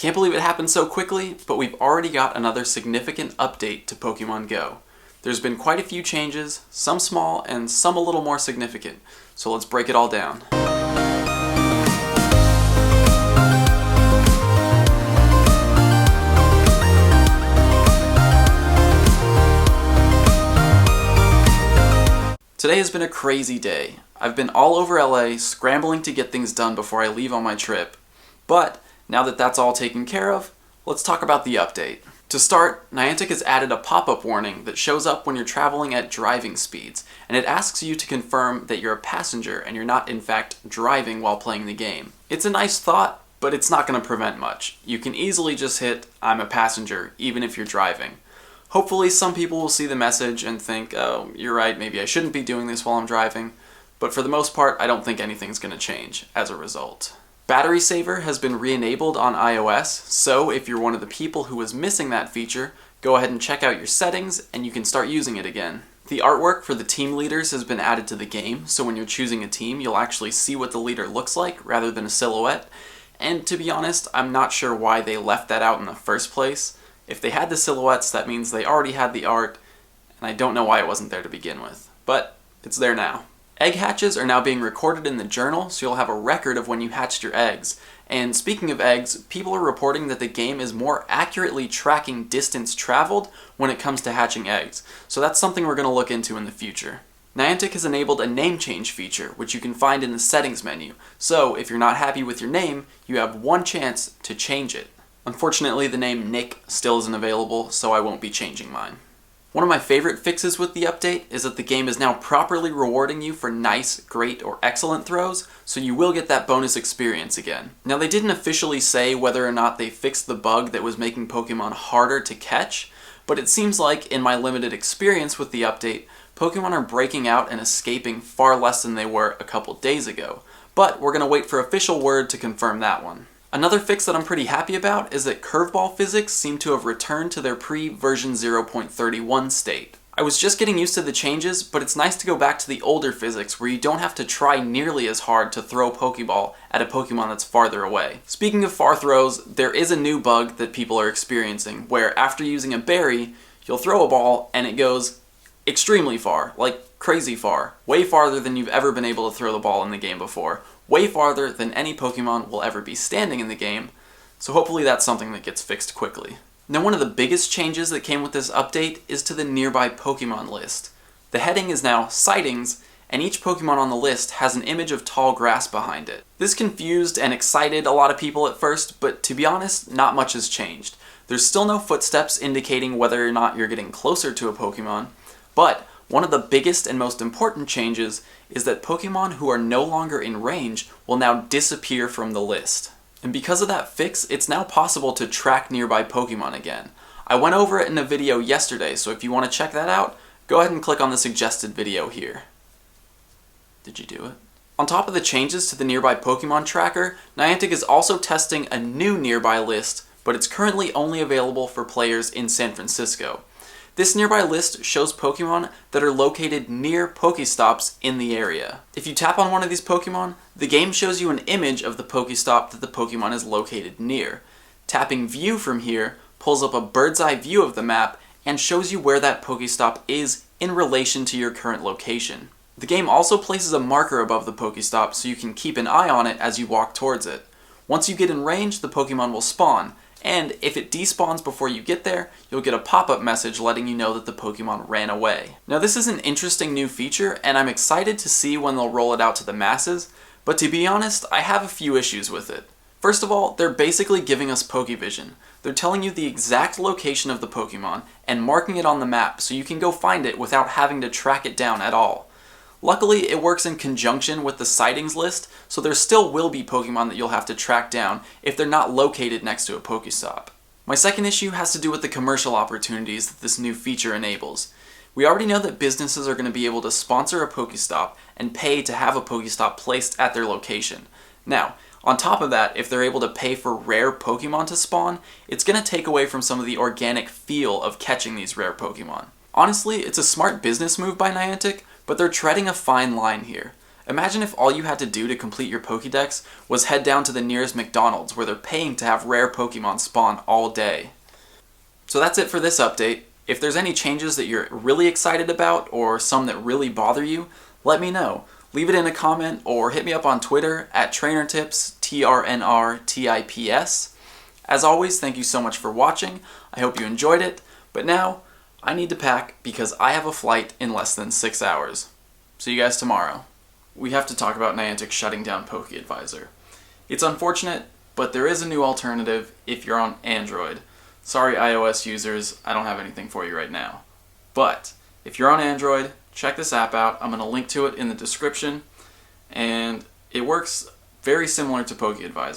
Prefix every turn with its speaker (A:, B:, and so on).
A: can't believe it happened so quickly, but we've already got another significant update to Pokémon GO. There's been quite a few changes, some small and some a little more significant, so let's break it all down. Today has been a crazy day. I've been all over LA scrambling to get things done before I leave on my trip. But now that that's all taken care of, let's talk about the update. To start, Niantic has added a pop-up warning that shows up when you're traveling at driving speeds, and it asks you to confirm that you're a passenger and you're not in fact driving while playing the game. It's a nice thought, but it's not going to prevent much. You can easily just hit "I'm a passenger" even if you're driving. Hopefully some people will see the message and think, oh, you're right, maybe I shouldn't be doing this while I'm driving, but for the most part, I don't think anything's going to change as a result. Battery Saver has been re-enabled on iOS, so if you're one of the people who was missing that feature, go ahead and check out your settings and you can start using it again. The artwork for the team leaders has been added to the game, so when you're choosing a team, you'll actually see what the leader looks like rather than a silhouette, and to be honest, I'm not sure why they left that out in the first place. If they had the silhouettes, that means they already had the art, and I don't know why it wasn't there to begin with. But it's there now. Egg hatches are now being recorded in the journal, so you'll have a record of when you hatched your eggs. And speaking of eggs, people are reporting that the game is more accurately tracking distance traveled when it comes to hatching eggs. So that's something we're going to look into in the future. Niantic has enabled a name change feature, which you can find in the settings menu. So if you're not happy with your name, you have one chance to change it. Unfortunately, the name Nick still isn't available, so I won't be changing mine. One of my favorite fixes with the update is that the game is now properly rewarding you for nice, great, or excellent throws, so you will get that bonus experience again. Now, they didn't officially say whether or not they fixed the bug that was making Pokemon harder to catch, but it seems like, in my limited experience with the update, Pokemon are breaking out and escaping far less than they were a couple days ago. But we're going to wait for official word to confirm that one. Another fix that I'm pretty happy about is that curveball physics seem to have returned to their pre-version 0.31 state. I was just getting used to the changes, but it's nice to go back to the older physics where you don't have to try nearly as hard to throw a Pokeball at a Pokemon that's farther away. Speaking of far throws, there is a new bug that people are experiencing where after using a berry, you'll throw a ball and it goes extremely far, like crazy far, way farther than you've ever been able to throw the ball in the game before. Way farther than any Pokemon will ever be standing in the game, so hopefully that's something that gets fixed quickly. Now, one of the biggest changes that came with this update is to the nearby Pokemon list. The heading is now Sightings, and each Pokemon on the list has an image of tall grass behind it. This confused and excited a lot of people at first, but to be honest, not much has changed. There's still no footsteps indicating whether or not you're getting closer to a Pokemon, but one of the biggest and most important changes is that Pokemon who are no longer in range will now disappear from the list. And because of that fix, it's now possible to track nearby Pokemon again. I went over it in a video yesterday, so if you want to check that out, go ahead and click on the suggested video here. Did you do it? On top of the changes to the nearby Pokemon tracker, Niantic is also testing a new nearby list, but it's currently only available for players in San Francisco. This nearby list shows Pokemon that are located near Pokestops in the area. If you tap on one of these Pokemon, the game shows you an image of the Pokestop that the Pokemon is located near. Tapping View from here pulls up a bird's eye view of the map and shows you where that Pokestop is in relation to your current location. The game also places a marker above the Pokestop so you can keep an eye on it as you walk towards it. Once you get in range, the Pokemon will spawn, and if it despawns before you get there, you'll get a pop-up message letting you know that the Pokemon ran away. Now, this is an interesting new feature, and I'm excited to see when they'll roll it out to the masses, but to be honest, I have a few issues with it. First of all, they're basically giving us Pokevision. They're telling you the exact location of the Pokemon and marking it on the map so you can go find it without having to track it down at all. Luckily, it works in conjunction with the sightings list, so there still will be Pokemon that you'll have to track down if they're not located next to a Pokestop. My second issue has to do with the commercial opportunities that this new feature enables. We already know that businesses are going to be able to sponsor a Pokestop and pay to have a Pokestop placed at their location. Now, on top of that, if they're able to pay for rare Pokemon to spawn, it's going to take away from some of the organic feel of catching these rare Pokemon. Honestly, it's a smart business move by Niantic, but they're treading a fine line here. Imagine if all you had to do to complete your Pokédex was head down to the nearest McDonald's where they're paying to have rare Pokemon spawn all day. So that's it for this update. If there's any changes that you're really excited about or some that really bother you, let me know. Leave it in a comment or hit me up on Twitter at TrainerTips, TRNRTIPS. As always, thank you so much for watching. I hope you enjoyed it, but now I need to pack because I have a flight in less than 6 hours. See you guys tomorrow. We have to talk about Niantic shutting down PokeAdvisor. It's unfortunate, but there is a new alternative if you're on Android. Sorry iOS users, I don't have anything for you right now. But if you're on Android, check this app out. I'm going to link to it in the description, and it works very similar to PokeAdvisor.